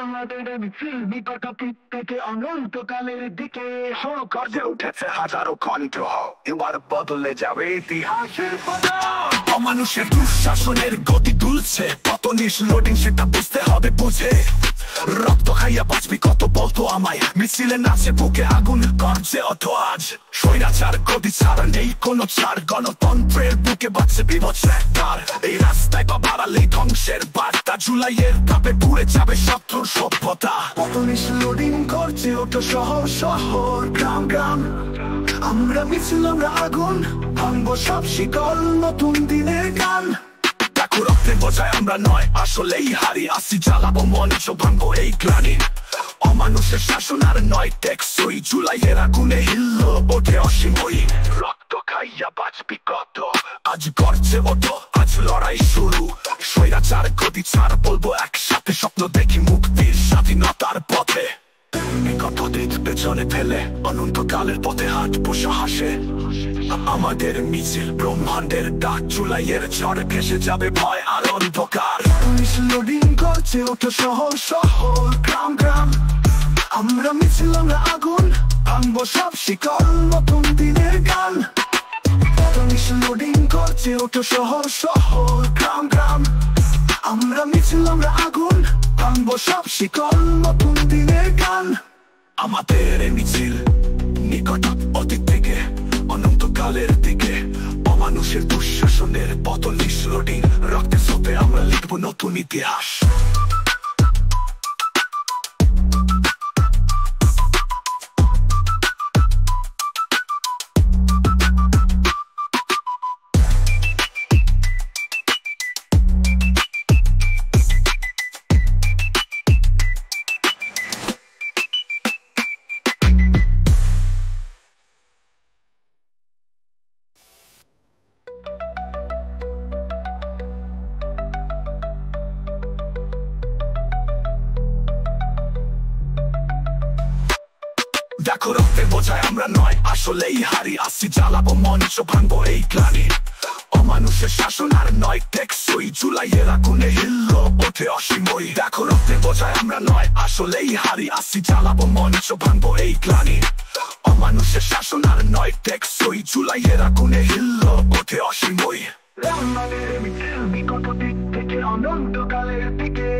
আমাদের মিছিল নিকটাতীত থেকে অনন্তকালের দিকে গর্জে উঠেছে হাজারো কণ্ঠ। এবার বদলে যাবে ইতিহাসের পাতা। অমানুষের দুঃশাসনের গতি তুলছে, পতনিস লোডিং সেটা বুঝতে হবে বুঝে। রক্ত খাইয়া বাঁচবি কত বলতো আমায়, মিছিলে নাচে বুকে আগুন গর্জে অত আজ। স্বৈরাচার গতি ছাড়া নেই কোনো ছাড়, গণতন্ত্রের বুকে বাঁচছে বিভৎস একটার। এই রাস্তায় বা বাড়ালেই ধ্বংসের বার্তা, জুলাইয়ের তাপে পুড়ে যাবে শত্রুর সভ্যতা। পতনিস লোডিং করছে ওঠো শহর শহর গ্রাম গ্রাম। আমরা মিছিল আমরা আগুন, ভাঙবো সব শিকল নতুন দিনের গান। দেখো রক্তের বোঝায় আমরা নয় আসলেই হারি, আসি জ্বালাবো মঞ্চ ভাঙবো এই গ্লানি। অমানুষের শাসন আর নয় টেকসই, জুলাইয়ের আগুনে হিল্ল ওঠে অসীমই। রক্ত খাইয়া বাঁচবি কত, আজ গর্জে ওঠো, আজ লড়াই শুরু। স্বৈরাচার গদি ছাড় বলবো একসাথে, স্বপ্ন দেখি মুক্তির স্বাধীনতার পথে। নিকটাতীত পেছনে ফেলে অনন্তকালের পথে হাঁটবো সাহসে। আমাদের মিছিল ব্রহ্মাণ্ডের ডাক, জুলাইয়ের ঝড় ভেসে যাবে ভয় আর অন্ধকার। লোডিং করছে ওঠো শহর শহর গ্রাম গ্রাম। আমরা মিছিল আমরা আগুন, ভাঙবো সব শিকল নতুন দিনের গান। লোডিং করছে ওঠো শহর শহর গ্রাম গ্রাম। আমরা মিছিল আমরা আগুন, ভাঙবো সব শিকল নতুন দিনের গান। আমাদের মিছিল নিকট অতীত থেকে অনন্তকালের দিকে। অমানুষের দুঃশাসনের পতনিস লোডিং, রক্তের স্রোতে আমরা লিখবো নতুন ইতিহাস। দেখো রক্তের বোঝায় আমরা নয় আসলেই হারি, আসি জ্বালাবো মঞ্চ ভাঙবো এই গ্লানি। অমানুষের শাসন আর নয় টেকসই, জুলাইয়ের আগুনে হিল্ল ওঠে অসীমই। দেখো রক্তের বোঝায় আমরা নয় আসলেই হারি, আসি জ্বালাবো মঞ্চ ভাঙবো এই গ্লানি। অমানুষের শাসন আর নয় টেকসই, জুলাইয়ের আগুনে হিল্ল ওঠে অসীমই। আমাদের মিছিল নিকটাতীত থেকে অনন্তকালের দিকে।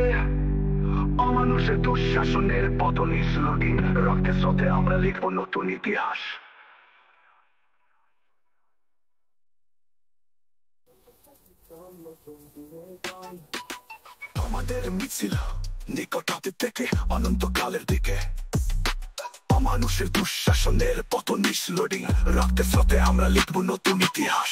অমানুষের দুঃশাসনের পতনিস লোডিং, রক্তের স্রোতে আমরা লিখবো নতুন ইতিহাস। আমাদের মিছিল নিকটাতীত থেকে অনন্তকালের দিকে। অমানুষের দুঃশাসনের পতনিস লোডিং, রক্তের স্রোতে আমরা লিখবো নতুন ইতিহাস।